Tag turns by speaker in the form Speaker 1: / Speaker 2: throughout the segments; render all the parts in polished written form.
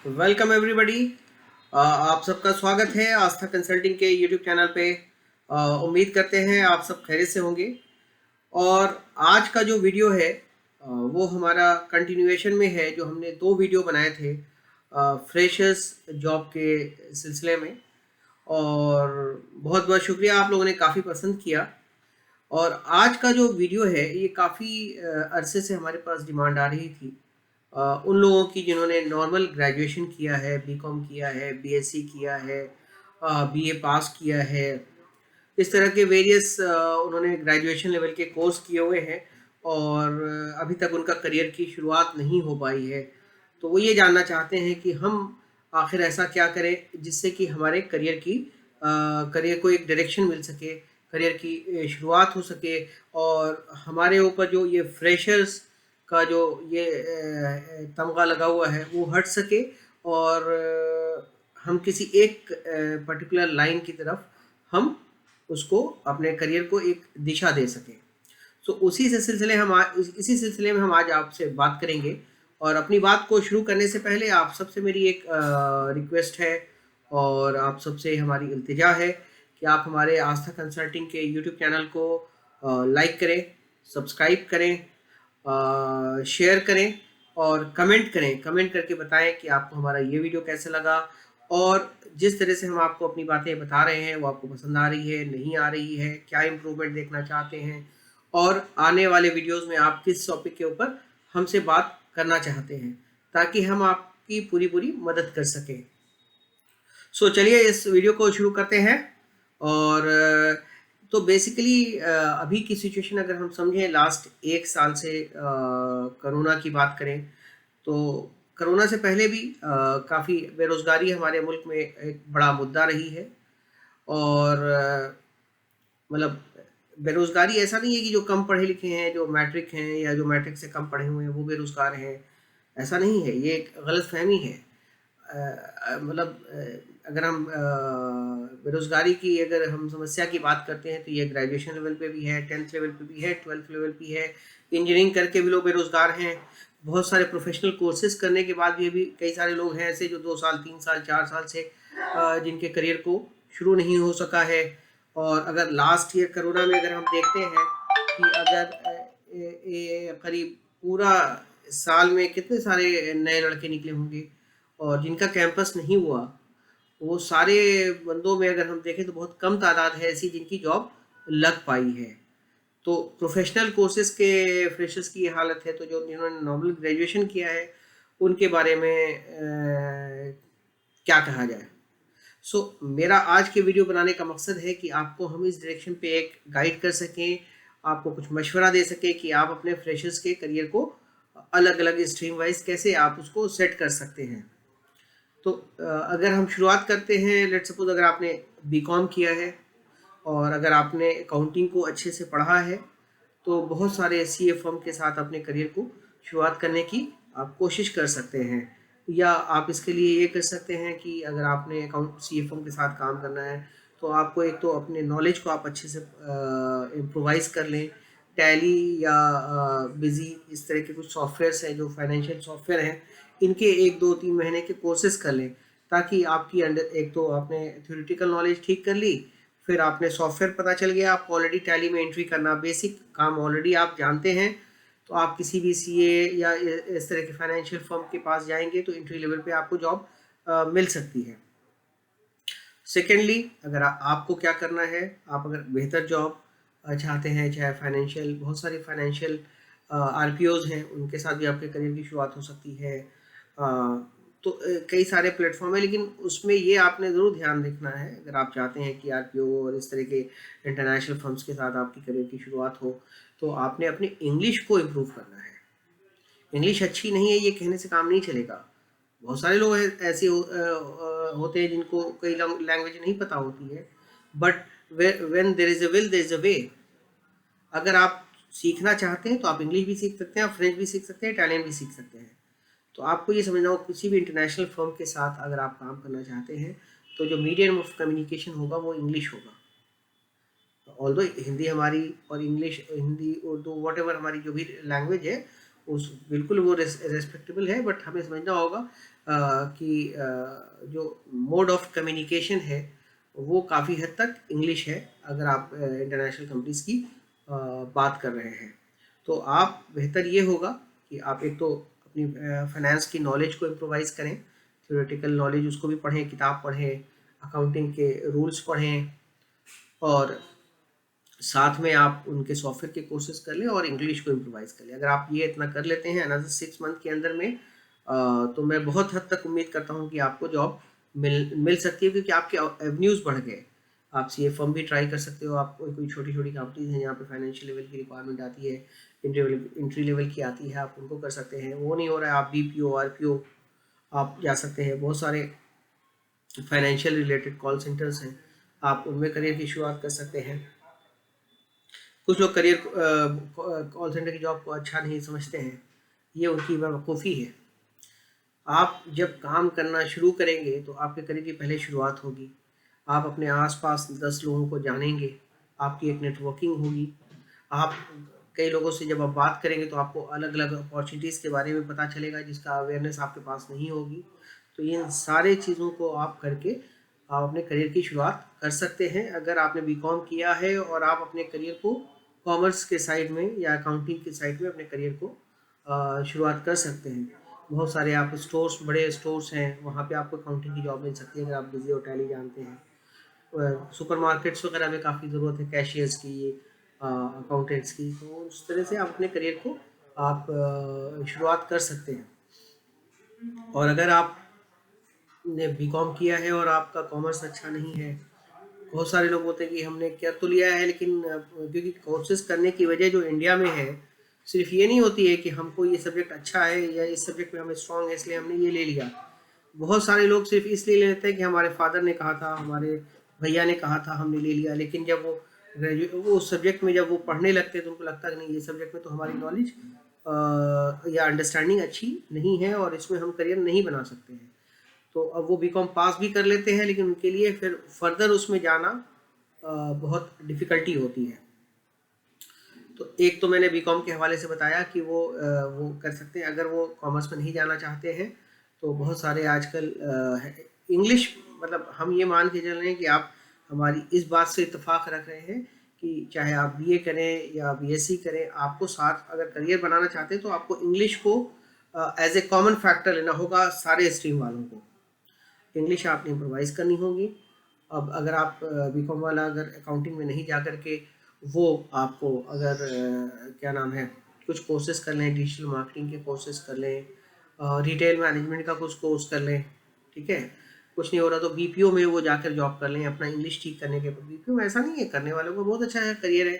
Speaker 1: Welcome everybody. आप सबका स्वागत है आस्था कंसल्टिंग के यूट्यूब चैनल पे। उम्मीद करते हैं आप सब खैरियत से होंगे। और आज का जो वीडियो है वो हमारा कंटिन्यूएशन में है, जो हमने दो वीडियो बनाए थे फ्रेशर्स जॉब के सिलसिले में। और बहुत बहुत शुक्रिया, आप लोगों ने काफ़ी पसंद किया। और आज का जो वीडियो है ये काफ़ी अरसे से हमारे पास डिमांड आ रही थी। उन लोगों की जिन्होंने नॉर्मल ग्रेजुएशन किया है, बीकॉम किया है, बीएससी किया है, बीए पास किया है, इस तरह के वेरियस उन्होंने ग्रेजुएशन लेवल के कोर्स किए हुए हैं और अभी तक उनका करियर की शुरुआत नहीं हो पाई है। तो वो ये जानना चाहते हैं कि हम आखिर ऐसा क्या करें जिससे कि हमारे करियर को एक डायरेक्शन मिल सके, करियर की शुरुआत हो सके, और हमारे ऊपर जो ये फ्रेशर्स का जो ये तमगा लगा हुआ है वो हट सके, और हम किसी एक पर्टिकुलर लाइन की तरफ हम उसको अपने करियर को एक दिशा दे सकें। तो इसी सिलसिले में हम आज आपसे बात करेंगे। और अपनी बात को शुरू करने से पहले आप सबसे मेरी एक रिक्वेस्ट है और आप सबसे हमारी इल्तिजा है कि आप हमारे आस्था कंसल्टिंग के यूट्यूब चैनल को लाइक करें, सब्सक्राइब करें, शेयर करें और कमेंट करके बताएं कि आपको हमारा ये वीडियो कैसे लगा, और जिस तरह से हम आपको अपनी बातें बता रहे हैं वो आपको पसंद आ रही है, नहीं आ रही है, क्या इम्प्रूवमेंट देखना चाहते हैं, और आने वाले वीडियोस में आप किस टॉपिक के ऊपर हमसे बात करना चाहते हैं, ताकि हम आपकी पूरी पूरी मदद कर सकें। सो चलिए इस वीडियो को शुरू करते हैं। और तो बेसिकली अभी की सिचुएशन अगर हम समझें, लास्ट एक साल से कोरोना की बात करें तो कोरोना से पहले भी काफ़ी बेरोज़गारी हमारे मुल्क में एक बड़ा मुद्दा रही है। और मतलब बेरोज़गारी ऐसा नहीं है कि जो कम पढ़े लिखे हैं, जो मैट्रिक हैं या जो मैट्रिक से कम पढ़े हुए हैं वो बेरोज़गार हैं, ऐसा नहीं है, ये एक गलतफहमी है। अगर हम बेरोज़गारी की अगर हम समस्या की बात करते हैं तो ये ग्रेजुएशन लेवल पे भी है, 10th लेवल पे भी है, 12th लेवल पे है, इंजीनियरिंग करके भी लोग बेरोज़गार हैं। बहुत सारे प्रोफेशनल कोर्सेज़ करने के बाद भी अभी कई सारे लोग हैं ऐसे जो 2 साल, 3 साल, 4 साल से जिनके करियर को शुरू नहीं हो सका है। और अगर लास्ट ईयर कोरोना में अगर हम देखते हैं कि अगर करीब पूरा साल में कितने सारे नए लड़के निकले होंगे और जिनका कैंपस नहीं हुआ, वो सारे बंदों में अगर हम देखें तो बहुत कम तादाद है ऐसी जिनकी जॉब लग पाई है। तो प्रोफेशनल कोर्सेज के फ्रेशर्स की ये हालत है, तो जो जिन्होंने नॉर्मल ग्रेजुएशन किया है उनके बारे में क्या कहा जाए। मेरा आज के वीडियो बनाने का मकसद है कि आपको हम इस डायरेक्शन पे एक गाइड कर सकें, आपको कुछ मशवरा दे सकें कि आप अपने फ्रेशर्स के करियर को अलग अलग स्ट्रीम वाइज कैसे आप उसको सेट कर सकते हैं। तो अगर हम शुरुआत करते हैं, लेट्स सपोज अगर आपने बीकॉम किया है और अगर आपने अकाउंटिंग को अच्छे से पढ़ा है तो बहुत सारे सीए फर्म के साथ अपने करियर को शुरुआत करने की आप कोशिश कर सकते हैं। या आप इसके लिए ये कर सकते हैं कि अगर आपने अकाउंट सीए फर्म के साथ काम करना है तो आपको एक तो अपने नॉलेज को आप अच्छे से इम्प्रोवाइज़ कर लें। टैली या बिजी इस तरह के कुछ सॉफ्टवेयर्स हैं जो फाइनेंशियल सॉफ्टवेयर हैं, इनके 1 2 3 महीने के कोर्सेज कर लें, ताकि आपकी अंडर एक तो आपने थ्योरेटिकल नॉलेज ठीक कर ली, फिर आपने सॉफ्टवेयर पता चल गया, आपको ऑलरेडी टैली में एंट्री करना बेसिक काम ऑलरेडी आप जानते हैं, तो आप किसी भी सीए या इस तरह के फाइनेंशियल फर्म के पास जाएंगे तो एंट्री लेवल पे आपको जॉब मिल सकती है। सेकेंडली, अगर आपको क्या करना है, आप अगर बेहतर जॉब चाहते हैं, चाहे फाइनेंशियल, बहुत सारी फाइनेंशियल आरपीओज हैं, उनके साथ भी आपके करियर की शुरुआत हो सकती है। तो कई सारे प्लेटफॉर्म है, लेकिन उसमें ये आपने ज़रूर ध्यान रखना है, अगर आप चाहते हैं कि आरपीओ और इस तरह के इंटरनेशनल फर्म्स के साथ आपकी करियर की शुरुआत हो, तो आपने अपनी इंग्लिश को इम्प्रूव करना है। इंग्लिश अच्छी नहीं है ये कहने से काम नहीं चलेगा। बहुत सारे लोग ऐसे होते हैं जिनको कई लैंग्वेज नहीं पता होती है, but when there is a will there is a way. अगर आप सीखना चाहते हैं तो आप इंग्लिश भी सीख सकते हैं, आप फ्रेंच भी सीख सकते हैं, इटालियन भी सीख सकते हैं। तो आपको ये समझना हो, किसी भी इंटरनेशनल फर्म के साथ अगर आप काम करना चाहते हैं तो जो मीडियम ऑफ कम्युनिकेशन होगा वो इंग्लिश होगा। ऑल्दो हिंदी हमारी और English, Hindi, Urdu, what ever हमारी जो भी लैंग्वेज है उस बिल्कुल वो रेस्पेक्टेबल है, बट हमें समझना होगा कि जो मोड ऑफ कम्युनिकेशन है वो काफ़ी हद तक इंग्लिश है, अगर आप इंटरनेशनल कंपनीज की बात कर रहे हैं। तो आप बेहतर ये होगा कि आप एक तो अपनी फाइनेंस की नॉलेज को इम्प्रोवाइज करें, थ्योरेटिकल नॉलेज उसको भी पढ़ें, किताब पढ़ें, अकाउंटिंग के रूल्स पढ़ें, और साथ में आप उनके सॉफ्टवेयर के कोर्सेज कर लें और इंग्लिश को इम्प्रोवाइज कर लें। अगर आप ये इतना कर लेते हैं अनदर 6 मंथ के अंदर में, तो मैं बहुत हद तक उम्मीद करता हूँ कि आपको जॉब मिल सकती है, क्योंकि आपके एवेन्यूज़ बढ़ गए। आप सीए फर्म भी ट्राई कर सकते हो, आप कोई छोटी छोटी कंपनीज हैं जहाँ पे फाइनेंशियल लेवल की रिक्वायरमेंट आती है, इंट्री लेवल की आती है, आप उनको कर सकते हैं। वो नहीं हो रहा है, आप बीपीओ आरपीओ आप जा सकते हैं। बहुत सारे फाइनेंशियल रिलेटेड कॉल सेंटर्स हैं, आप उनमें करियर की शुरुआत कर सकते हैं। कुछ लोग करियर कॉल सेंटर की जॉब को अच्छा नहीं समझते हैं, ये उनकी बेवकूफ़ी है। आप जब काम करना शुरू करेंगे तो आपके करियर की पहले शुरुआत होगी, आप अपने आसपास 10 लोगों को जानेंगे, आपकी एक नेटवर्किंग होगी, आप कई लोगों से जब आप बात करेंगे तो आपको अलग अलग अपॉर्चुनिटीज़ के बारे में पता चलेगा जिसका अवेयरनेस आपके पास नहीं होगी। तो इन सारे चीज़ों को आप करके आप अपने करियर की शुरुआत कर सकते हैं। अगर आपने बीकॉम किया है और आप अपने करियर को कॉमर्स के साइड में या अकाउंटिंग के साइड में अपने करियर को शुरुआत कर सकते हैं। बहुत सारे आप स्टोर्स, बड़े स्टोर्स हैं, वहाँ पे आपको अकाउंटिंग की जॉब मिल सकती है अगर आप बिजी और टैली जानते हैं। सुपरमार्केट्स वगैरह में काफ़ी ज़रूरत है कैशियर्स की, अकाउंटेंट्स की। तो उस तरह से आप अपने करियर को आप शुरुआत कर सकते हैं। और अगर आपने बीकॉम किया है और आपका कॉमर्स अच्छा नहीं है, बहुत सारे लोग बोलते हैं कि हमने कर तो लिया है लेकिन क्योंकि कोर्सेज करने की वजह जो इंडिया में है, सिर्फ ये नहीं होती है कि हमको ये सब्जेक्ट अच्छा है या इस सब्जेक्ट में हमें स्ट्रांग है इसलिए हमने ये ले लिया। बहुत सारे लोग सिर्फ इसलिए ले लेते हैं कि हमारे फादर ने कहा था, हमारे भैया ने कहा था, हमने ले लिया। लेकिन जब वो उस सब्जेक्ट में जब वो पढ़ने लगते हैं तो उनको लगता है कि नहीं, ये सब्जेक्ट में तो हमारी नॉलेज या अंडरस्टैंडिंग अच्छी नहीं है और इसमें हम करियर नहीं बना सकते हैं। तो अब वो बीकॉम पास भी कर लेते हैं लेकिन उनके लिए फिर फर्दर उसमें जाना बहुत डिफ़िकल्टी होती है। तो एक तो मैंने बीकॉम के हवाले से बताया कि वो कर सकते हैं। अगर वो कॉमर्स में नहीं जाना चाहते हैं तो बहुत सारे आजकल इंग्लिश, मतलब हम ये मान के चल रहे हैं कि आप हमारी इस बात से इत्तेफाक रख रहे हैं कि चाहे आप बीए करें या बीएससी करें, आपको साथ अगर करियर बनाना चाहते हैं तो आपको इंग्लिश को एज ए कॉमन फैक्टर लेना होगा सारे स्ट्रीम वालों को। इंग्लिश आपने इम्प्रोवाइज़ करनी होगी। अब अगर आप बीकॉम वाला अगर अकाउंटिंग में नहीं जा कर के वो आपको अगर क्या नाम है, कुछ कोर्सेज कर लें, डिजिटल मार्केटिंग के कोर्सेज कर लें, रिटेल मैनेजमेंट का कुछ कोर्स कर लें, ठीक है। कुछ नहीं हो रहा तो बीपीओ में वो जाकर जॉब कर लें अपना इंग्लिश ठीक करने के। बीपीओ में ऐसा नहीं है, करने वालों को बहुत अच्छा है, करियर है,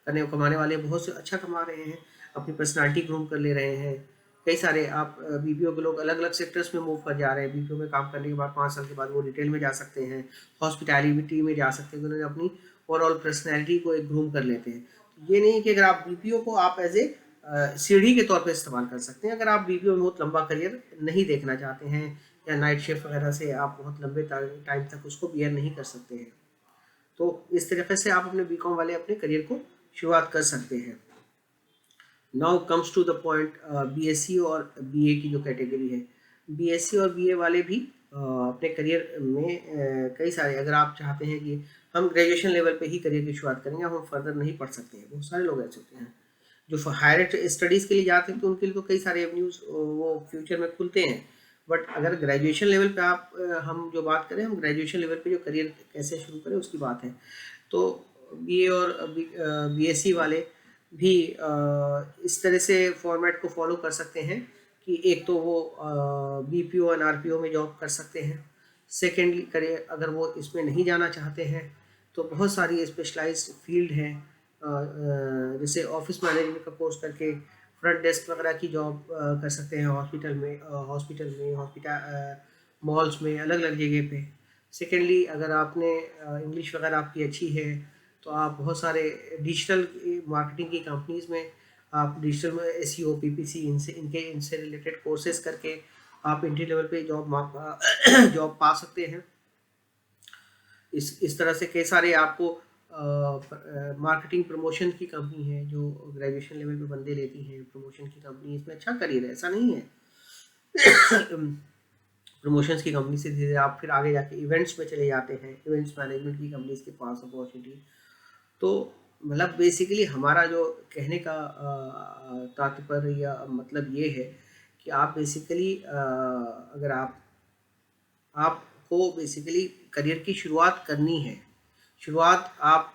Speaker 1: करने कमाने वाले बहुत से अच्छा कमा रहे हैं, अपनी पर्सनालिटी ग्रूम कर ले रहे हैं। कई सारे आप बीपीओ के लोग अलग अलग सेक्टर्स में मूव कर जा रहे हैं। बीपीओ में काम करने के बाद 5 साल के बाद वो रिटेल में जा सकते हैं, हॉस्पिटैलिटी में जा सकते हैं, उन्होंने अपनी ओवरऑल पर्सनैलिटी को एक ग्रूम कर लेते हैं। तो ये नहीं कि अगर आप बीपीओ को आप एज ए सीढ़ी के तौर पे इस्तेमाल कर सकते हैं। अगर आप बीपीओ में बहुत लंबा करियर नहीं देखना चाहते हैं या नाइट शिफ्ट वगैरह से आप बहुत लंबे टाइम तक उसको बियर नहीं कर सकते हैं, तो इस तरीके से आप अपने बीकॉम वाले अपने करियर को शुरुआत कर सकते हैं। Now comes to the point, BSc और बीए की जो कैटेगरी है। बीएससी और बीए वाले भी अपने करियर में कई सारे, अगर आप चाहते हैं कि हम ग्रेजुएशन लेवल पे ही करियर की शुरुआत करेंगे, हम फर्दर नहीं पढ़ सकते हैं, बहुत सारे लोग ऐसे होते हैं जो हायर स्टडीज़ के लिए जाते हैं तो उनके लिए तो कई सारे एवेन्यूज़ वो फ्यूचर में खुलते हैं। बट अगर ग्रेजुएशन लेवल पे आप हम जो बात करें, हम ग्रेजुएशन लेवल पे जो करियर कैसे शुरू करें उसकी बात है। तो बीए और बीएससी वाले भी इस तरह से फॉर्मेट को फॉलो कर सकते हैं कि एक तो वो बीपीओ एंड आरपीओ में जॉब कर सकते हैं। सेकेंडली करियर अगर वो इसमें नहीं जाना चाहते हैं तो बहुत सारी स्पेशलाइज्ड फील्ड हैं, जैसे ऑफिस मैनेजमेंट का कोर्स करके फ्रंट डेस्क वगैरह की जॉब कर सकते हैं हॉस्पिटल मॉल्स में, अलग अलग जगह पे। सेकेंडली अगर आपने इंग्लिश वगैरह आपकी अच्छी है तो आप बहुत सारे डिजिटल मार्केटिंग की कंपनीज में आप डिजिटल में एसईओ पीपीसी इनसे रिलेटेड कोर्सेज करके आप एंट्री लेवल पे जॉब पा सकते हैं। इस तरह से कई सारे आपको मार्केटिंग प्रमोशन की कंपनी है जो ग्रेजुएशन लेवल पे बंदे लेती हैं, प्रमोशन की कंपनी, इसमें अच्छा करियर है, ऐसा नहीं है। प्रमोशंस की कंपनी से धीरे आप फिर आगे जाके इवेंट्स में चले जाते हैं, इवेंट्स मैनेजमेंट की कंपनीज के पास अपॉर्चुनिटी। तो मतलब बेसिकली हमारा जो कहने का तात्पर्य या मतलब ये है कि आप बेसिकली अगर आपको बेसिकली करियर की शुरुआत करनी है, शुरुआत आप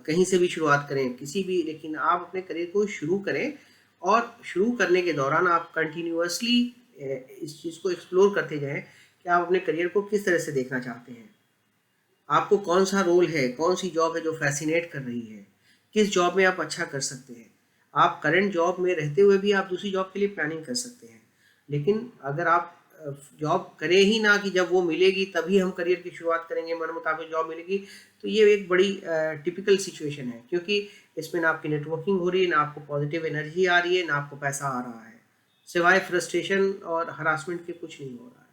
Speaker 1: कहीं से भी शुरुआत करें, किसी भी, लेकिन आप अपने करियर को शुरू करें और शुरू करने के दौरान आप कंटिन्यूअसली इस चीज़ को एक्सप्लोर करते जाएं कि आप अपने करियर को किस तरह से देखना चाहते हैं, आपको कौन सा रोल है, कौन सी जॉब है जो फैसिनेट कर रही है, किस जॉब में आप अच्छा कर सकते हैं। आप करंट जॉब में रहते हुए भी आप दूसरी जॉब के लिए प्लानिंग कर सकते हैं, लेकिन अगर आप जॉब करें ही ना कि जब वो मिलेगी तभी हम करियर की शुरुआत करेंगे, मन मुताबिक जॉब मिलेगी, तो ये एक बड़ी टिपिकल सिचुएशन है, क्योंकि इसमें ना आपकी नेटवर्किंग हो रही है, ना आपको पॉजिटिव एनर्जी आ रही है, ना आपको पैसा आ रहा है, सिवाय फ्रस्ट्रेशन और हरासमेंट के कुछ नहीं हो रहा है।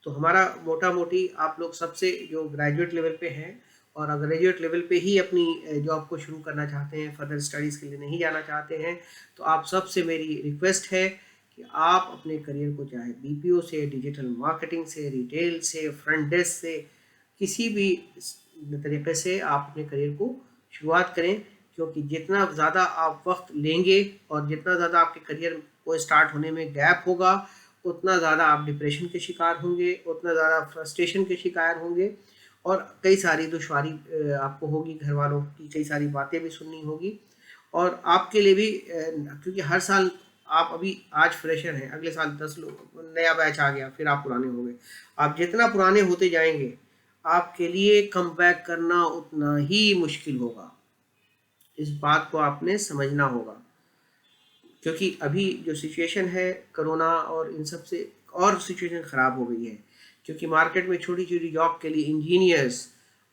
Speaker 1: तो हमारा मोटा मोटी आप लोग सबसे जो ग्रेजुएट लेवल पे हैं और ग्रेजुएट लेवल पे ही अपनी जॉब को शुरू करना चाहते हैं, फर्दर स्टडीज़ के लिए नहीं जाना चाहते हैं, तो आप सबसे मेरी रिक्वेस्ट है कि आप अपने करियर को चाहे बीपीओ से, डिजिटल मार्केटिंग से, रिटेल से, फ्रंट डेस्क से, किसी भी तरीके से आप अपने करियर को शुरुआत करें, क्योंकि जितना ज़्यादा आप वक्त लेंगे और जितना ज़्यादा आपके करियर को स्टार्ट होने में गैप होगा, उतना ज़्यादा आप डिप्रेशन के शिकार होंगे, उतना ज़्यादा फ्रस्ट्रेशन के शिकार होंगे और कई सारी दुश्वारी आपको होगी, घर वालों की कई सारी बातें भी सुननी होगी और आपके लिए भी, क्योंकि हर साल आप अभी आज फ्रेशर हैं, अगले साल 10 लोग नया बैच आ गया, फिर आप पुराने हो गए। आप जितना पुराने होते जाएंगे आपके लिए कम बैक करना उतना ही मुश्किल होगा। इस बात को आपने समझना होगा, क्योंकि अभी जो सिचुएशन है कोरोना और इन सब से और सिचुएशन ख़राब हो गई है, क्योंकि मार्केट में छोटी छोटी जॉब के लिए इंजीनियर्स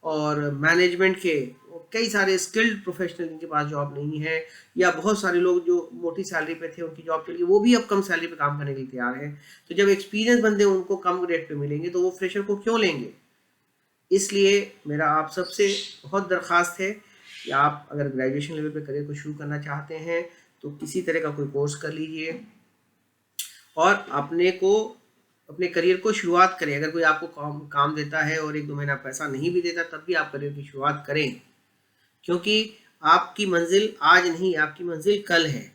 Speaker 1: और मैनेजमेंट के कई सारे स्किल्ड प्रोफेशनल जिनके पास जॉब नहीं है, या बहुत सारे लोग जो मोटी सैलरी पे थे उनकी जॉब के लिए वो भी अब कम सैलरी पे काम करने के लिए तैयार हैं। तो जब एक्सपीरियंस बंदे उनको कम रेट पे मिलेंगे तो वो फ्रेशर को क्यों लेंगे। इसलिए मेरा आप सबसे बहुत दरख्वास्त है कि आप अगर ग्रेजुएशन लेवल पे करियर को शुरू करना चाहते हैं तो किसी तरह का कोई कोर्स कर लीजिए और अपने करियर को शुरुआत करें। अगर कोई आपको काम देता है और 1-2 महीना पैसा नहीं भी देता तब भी आप करियर की शुरुआत करें, क्योंकि आपकी मंजिल आज नहीं, आपकी मंजिल कल है।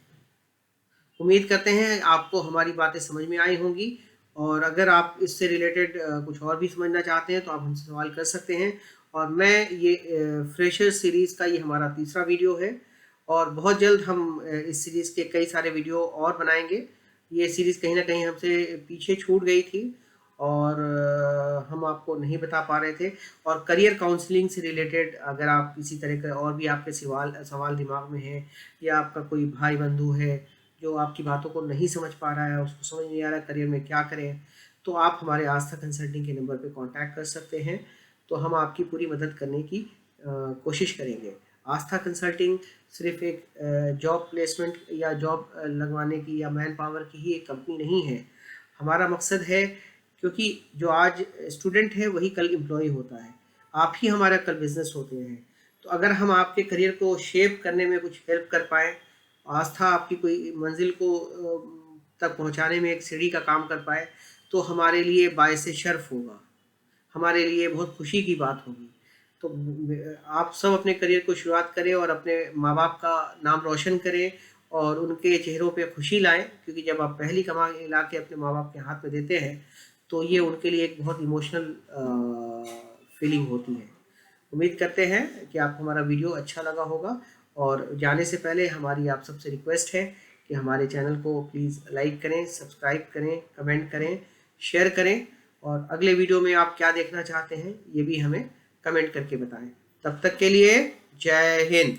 Speaker 1: उम्मीद करते हैं आपको हमारी बातें समझ में आई होंगी और अगर आप इससे रिलेटेड कुछ और भी समझना चाहते हैं तो आप हमसे सवाल कर सकते हैं। और मैं ये फ्रेशर सीरीज़ का ये हमारा तीसरा वीडियो है और बहुत जल्द हम इस सीरीज़ के कई सारे वीडियो और बनाएंगे। ये सीरीज़ कहीं ना कहीं हमसे पीछे छूट गई थी और हम आपको नहीं बता पा रहे थे। और करियर काउंसलिंग से रिलेटेड अगर आप किसी तरह का और भी आपके सवाल दिमाग में है, या आपका कोई भाई बंधु है जो आपकी बातों को नहीं समझ पा रहा है, उसको समझ नहीं आ रहा है करियर में क्या करें, तो आप हमारे आस्था कंसल्टिंग के नंबर पे कांटेक्ट कर सकते हैं। तो हम आपकी पूरी मदद करने की कोशिश करेंगे। आस्था कंसल्टिंग सिर्फ एक जॉब प्लेसमेंट या जॉब लगवाने की या मैन पावर की ही एक कंपनी नहीं है। हमारा मकसद है, क्योंकि जो आज स्टूडेंट है वही कल एम्प्लॉय होता है, आप ही हमारा कल बिजनेस होते हैं। तो अगर हम आपके करियर को शेप करने में कुछ हेल्प कर पाएँ, आस्था आपकी कोई मंजिल को तक पहुंचाने में एक सीढ़ी का काम कर पाए, तो हमारे लिए बायसे शर्फ होगा, हमारे लिए बहुत खुशी की बात होगी। तो आप सब अपने करियर को शुरुआत करें और अपने माँ बाप का नाम रोशन करें और उनके चेहरों पे खुशी लाएं, क्योंकि जब आप पहली कमाई ला के अपने माँ बाप के हाथ में देते हैं तो ये उनके लिए एक बहुत इमोशनल फीलिंग होती है। उम्मीद करते हैं कि आपको हमारा वीडियो अच्छा लगा होगा और जाने से पहले हमारी आप सबसे रिक्वेस्ट है कि हमारे चैनल को प्लीज़ लाइक करें, सब्सक्राइब करें, कमेंट करें, शेयर करें और अगले वीडियो में आप क्या देखना चाहते हैं ये भी हमें कमेंट करके बताएं। तब तक के लिए जय हिंद।